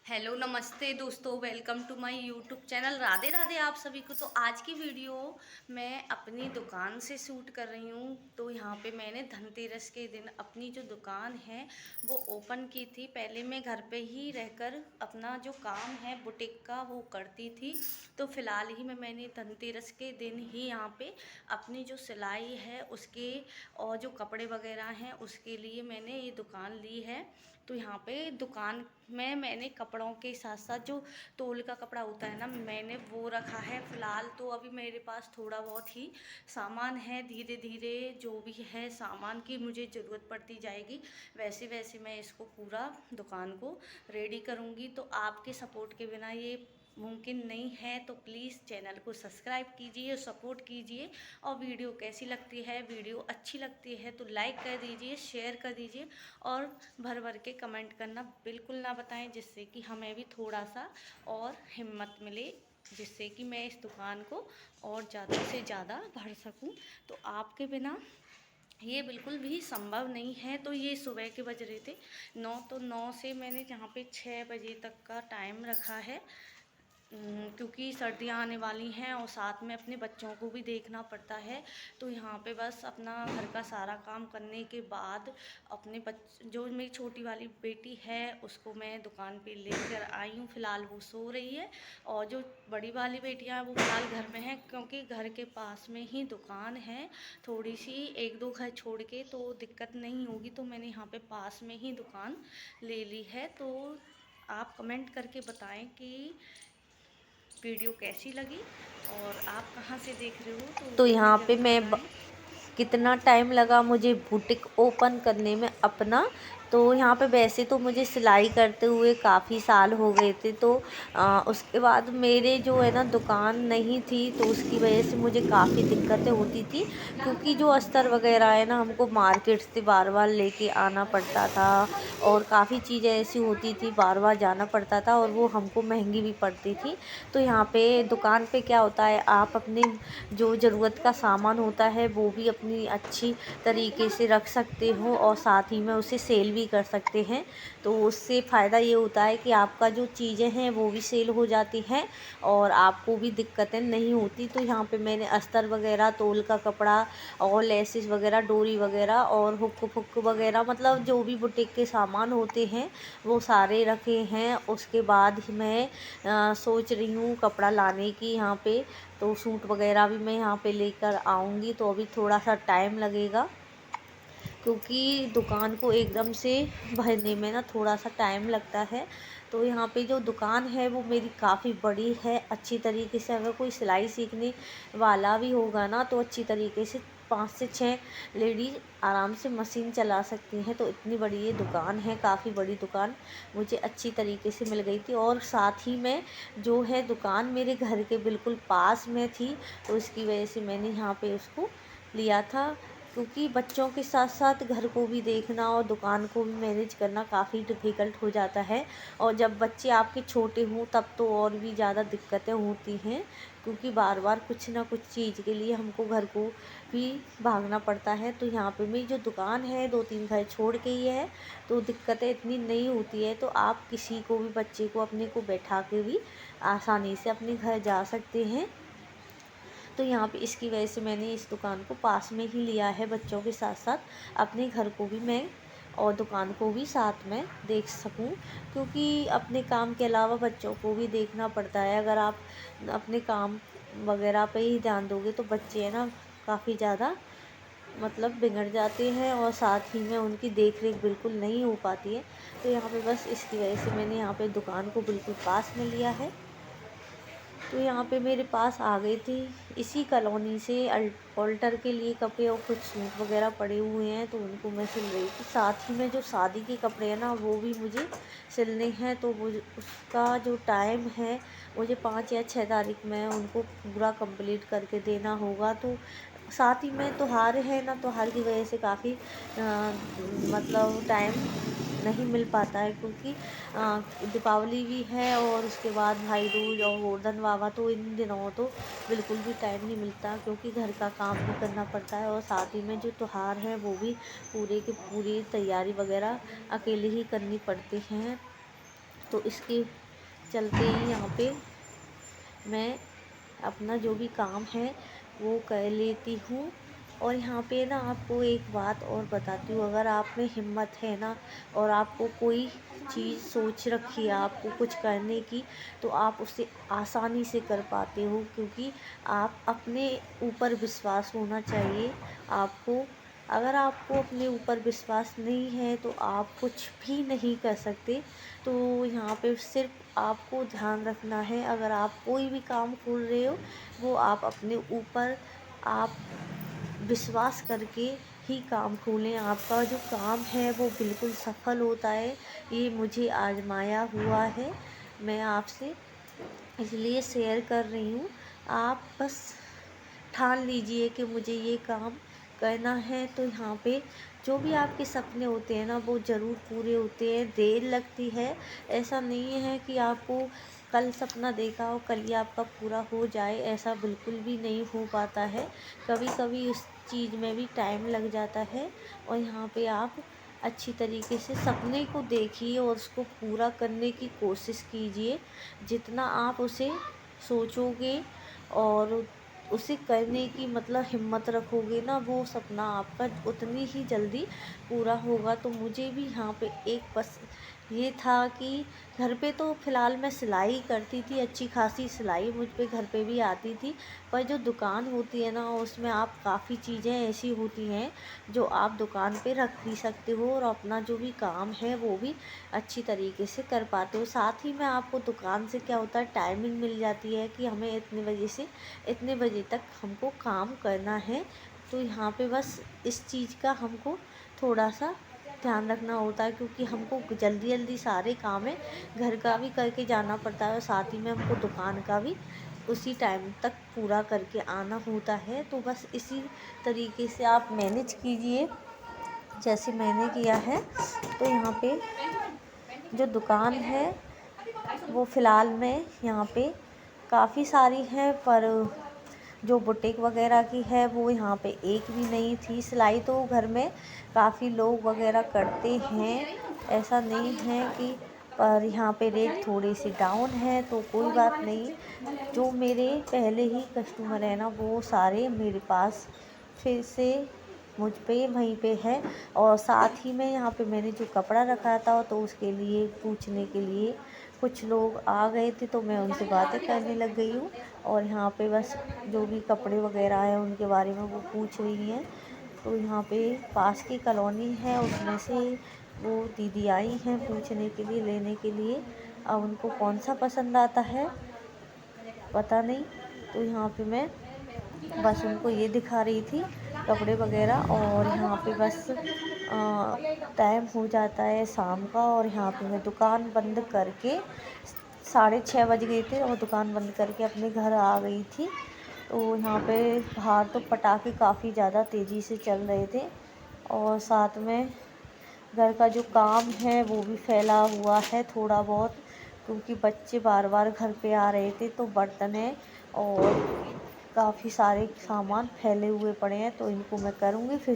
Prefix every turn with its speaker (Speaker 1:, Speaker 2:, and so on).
Speaker 1: Hello नमस्ते दोस्तों, welcome to my YouTube channel. Radhe Radhe आप सभी को। तो आज की वीडियो मैं अपनी दुकान से शूट कर रही हूँ। तो यहाँ पे मैंने धनतेरस के दिन अपनी जो दुकान है वो ओपन की थी। पहले मैं घर पे ही रहकर अपना जो काम है बुटीक का वो करती थी। तो फ़िलहाल ही मैंने धनतेरस के दिन ही यहाँ पे अपनी जो सिलाई है उसके और जो कपड़े वगैरह हैं उसके लिए मैंने ये दुकान ली है। तो यहाँ पे दुकान में मैंने कपड़ों के साथ साथ जो तोल का कपड़ा होता है ना, मैंने वो रखा है फ़िलहाल। तो अभी मेरे पास थोड़ा बहुत ही सामान है, धीरे धीरे जो भी है सामान की मुझे ज़रूरत पड़ती जाएगी वैसे वैसे मैं इसको पूरा दुकान को रेडी करूँगी। तो आपके सपोर्ट के बिना ये मुमकिन नहीं है। तो प्लीज़ चैनल को सब्सक्राइब कीजिए, सपोर्ट कीजिए। और वीडियो कैसी लगती है, वीडियो अच्छी लगती है तो लाइक कर दीजिए, शेयर कर दीजिए और भर भर के कमेंट करना बिल्कुल ना बताएं, जिससे कि हमें भी थोड़ा सा और हिम्मत मिले, जिससे कि मैं इस दुकान को और ज़्यादा से ज़्यादा भर सकूं। तो आपके बिना ये बिल्कुल भी संभव नहीं है। तो ये सुबह के बज रहे थे 9, तो 9 से मैंने यहाँ पे 6 बजे तक का टाइम रखा है। क्योंकि सर्दियाँ आने वाली हैं और साथ में अपने बच्चों को भी देखना पड़ता है। तो यहाँ पे बस अपना घर का सारा काम करने के बाद अपने जो मेरी छोटी वाली बेटी है उसको मैं दुकान पे लेकर आई हूँ। फ़िलहाल वो सो रही है और जो बड़ी वाली बेटियाँ हैं वो फ़िलहाल घर में हैं, क्योंकि घर के पास में ही दुकान है, थोड़ी सी 1-2 घर छोड़ के, तो दिक्कत नहीं होगी। तो मैंने यहाँ पे पास में ही दुकान ले ली है। तो आप कमेंट करके बताएं कि वीडियो कैसी लगी और आप कहाँ से देख रहे हो, तो
Speaker 2: तो
Speaker 1: वो भी
Speaker 2: यहाँ पे
Speaker 1: ज़रूर
Speaker 2: मैं
Speaker 1: बताएं।
Speaker 2: कितना टाइम लगा मुझे बुटीक ओपन करने में अपना। तो यहाँ पे वैसे तो मुझे सिलाई करते हुए काफ़ी साल हो गए थे। तो उसके बाद मेरे जो है ना दुकान नहीं थी, तो उसकी वजह से मुझे काफ़ी दिक्कतें होती थी, क्योंकि जो अस्तर वगैरह है ना हमको मार्केट से बार बार लेके आना पड़ता था और काफ़ी चीज़ें ऐसी होती थी बार बार जाना पड़ता था और वो हमको महंगी भी पड़ती थी। तो यहाँ पे दुकान पे क्या होता है, आप अपने जो ज़रूरत का सामान होता है वो भी अपनी अच्छी तरीके से रख सकते हो और साथ ही में उसे सेल भी कर सकते हैं। तो उससे फ़ायदा ये होता है कि आपका जो चीज़ें हैं वो भी सेल हो जाती हैं और आपको भी दिक्कतें नहीं होती। तो यहाँ पे मैंने अस्तर वगैरह, तोल का कपड़ा और लेसिस वगैरह, डोरी वगैरह और हुक फुक वगैरह, मतलब जो भी बुटीक के सामान होते हैं वो सारे रखे हैं। उसके बाद ही मैं सोच रही हूँ कपड़ा लाने की यहाँ पे। तो सूट वगैरह भी मैं यहाँ पे लेकर आऊँगी। तो अभी थोड़ा सा टाइम लगेगा, क्योंकि दुकान को एकदम से भरने में ना थोड़ा सा टाइम लगता है। तो यहाँ पे जो दुकान है वो मेरी काफ़ी बड़ी है। अच्छी तरीके से अगर कोई सिलाई सीखने वाला भी होगा ना, तो अच्छी तरीके से 5 से 6 लेडीज़ आराम से मशीन चला सकती हैं। तो इतनी बड़ी ये दुकान है, काफ़ी बड़ी दुकान मुझे अच्छी तरीके से मिल गई थी। और साथ ही में जो है दुकान मेरे घर के बिल्कुल पास में थी, तो इसकी वजह से मैंने यहाँ पे उसको लिया था, क्योंकि बच्चों के साथ साथ घर को भी देखना और दुकान को भी मैनेज करना काफ़ी डिफ़िकल्ट हो जाता है। और जब बच्चे आपके छोटे हों तब तो और भी ज़्यादा दिक्कतें होती हैं, क्योंकि बार बार कुछ ना कुछ चीज़ के लिए हमको घर को भी भागना पड़ता है। तो यहाँ पे मेरी जो दुकान है 2-3 घर छोड़ के ही है, तो दिक्कतें इतनी नहीं होती है। तो आप किसी को भी, बच्चे को अपने को बैठा के भी आसानी से अपने घर जा सकते हैं। तो यहाँ पे इसकी वजह से मैंने इस दुकान को पास में ही लिया है, बच्चों के साथ साथ अपने घर को भी मैं और दुकान को भी साथ में देख सकूं, क्योंकि अपने काम के अलावा बच्चों को भी देखना पड़ता है। अगर आप अपने काम वगैरह पे ही ध्यान दोगे तो बच्चे है ना काफ़ी ज़्यादा मतलब बिगड़ जाते हैं और साथ ही में उनकी देख रेख बिल्कुल नहीं हो पाती है। तो यहाँ पे बस इसकी वजह से मैंने यहाँ पे दुकान को बिल्कुल पास में लिया है। तो यहाँ पे मेरे पास आ गई थी इसी कॉलोनी से ऑल्टर के लिए कपड़े और कुछ सूट वगैरह पड़े हुए हैं, तो उनको मैं सिल रही थी। साथ ही में जो शादी के कपड़े हैं ना वो भी मुझे सिलने हैं। तो वो उसका जो टाइम है, मुझे 5 या 6 तारीख में उनको पूरा कंप्लीट करके देना होगा। तो साथ ही में त्योहार है ना, त्योहार की वजह से काफ़ी मतलब टाइम नहीं मिल पाता है, क्योंकि दीपावली भी है और उसके बाद भाई दूज और गोवर्धन वावा। तो इन दिनों तो बिल्कुल भी टाइम नहीं मिलता, क्योंकि घर का काम भी करना पड़ता है और साथ ही में जो त्योहार है वो भी पूरे की पूरी तैयारी वगैरह अकेले ही करनी पड़ती हैं। तो इसके चलते ही यहाँ पे मैं अपना जो भी काम है वो कर लेती हूँ। और यहाँ पे ना आपको एक बात और बताती हूँ, अगर आप में हिम्मत है ना और आपको कोई चीज़ सोच रखी है आपको कुछ करने की, तो आप उसे आसानी से कर पाते हो, क्योंकि आप अपने ऊपर विश्वास होना चाहिए आपको। अगर आपको अपने ऊपर विश्वास नहीं है तो आप कुछ भी नहीं कर सकते। तो यहाँ पे सिर्फ आपको ध्यान रखना है, अगर आप कोई भी काम खोल रहे हो वो आप अपने ऊपर आप विश्वास करके ही काम खोलें। आपका जो काम है वो बिल्कुल सफल होता है, ये मुझे आजमाया हुआ है। मैं आपसे इसलिए शेयर कर रही हूँ। आप बस ठान लीजिए कि मुझे ये काम करना है, तो यहाँ पे जो भी आपके सपने होते हैं ना वो ज़रूर पूरे होते हैं। देर लगती है, ऐसा नहीं है कि आपको कल सपना देखा और कल ही आपका पूरा हो जाए, ऐसा बिल्कुल भी नहीं हो पाता है। कभी कभी उस चीज़ में भी टाइम लग जाता है। और यहाँ पे आप अच्छी तरीके से सपने को देखिए और उसको पूरा करने की कोशिश कीजिए। जितना आप उसे सोचोगे और उसे करने की मतलब हिम्मत रखोगे ना, वो सपना आपका उतनी ही जल्दी पूरा होगा। तो मुझे भी यहाँ पे एक बस ये था कि घर पे तो फ़िलहाल मैं सिलाई करती थी, अच्छी खासी सिलाई मुझ पे घर पे भी आती थी। पर जो दुकान होती है ना उसमें आप काफ़ी चीज़ें ऐसी होती हैं जो आप दुकान पे रख भी सकते हो और अपना जो भी काम है वो भी अच्छी तरीके से कर पाते हो। साथ ही में आपको दुकान से क्या होता है, टाइमिंग मिल जाती है कि हमें इतने बजे से इतने बजे तक हमको काम करना है। तो यहाँ पे बस इस चीज़ का हमको थोड़ा सा ध्यान रखना होता है, क्योंकि हमको जल्दी जल्दी सारे काम है, घर का भी करके जाना पड़ता है और साथ ही में हमको दुकान का भी उसी टाइम तक पूरा करके आना होता है। तो बस इसी तरीके से आप मैनेज कीजिए जैसे मैंने किया है। तो यहाँ पे जो दुकान है वो फ़िलहाल में यहाँ पे काफ़ी सारी हैं, पर जो बुटीक वगैरह की है वो यहाँ पे एक भी नहीं थी। सिलाई तो घर में काफ़ी लोग वगैरह करते हैं, ऐसा नहीं है कि, पर यहाँ पे रेट थोड़ी सी डाउन है तो कोई बात नहीं। जो मेरे पहले ही कस्टमर है ना वो सारे मेरे पास फिर से मुझ पे वहीं पे है। और साथ ही में यहाँ पे मैंने जो कपड़ा रखा था तो उसके लिए पूछने के लिए कुछ लोग आ गए थे, तो मैं उनसे बातें करने लग गई हूँ। और यहाँ पे बस जो भी कपड़े वगैरह हैं उनके बारे में वो पूछ रही हैं। तो यहाँ पे पास की कॉलोनी है उसमें से वो दीदी आई हैं पूछने के लिए, लेने के लिए। अब उनको कौन सा पसंद आता है पता नहीं। तो यहाँ पे मैं बस उनको ये दिखा रही थी कपड़े वगैरह। और यहाँ पे बस टाइम हो जाता है शाम का, और यहाँ पे मैं दुकान बंद करके 6:30 बज गए थे और दुकान बंद करके अपने घर आ गई थी। तो यहाँ पे बाहर तो पटाखे काफ़ी ज़्यादा तेज़ी से चल रहे थे और साथ में घर का जो काम है वो भी फैला हुआ है थोड़ा बहुत, क्योंकि बच्चे बार बार घर पे आ रहे थे। तो बर्तन है और काफ़ी सारे सामान फैले हुए पड़े हैं, तो इनको मैं करूँगी फिर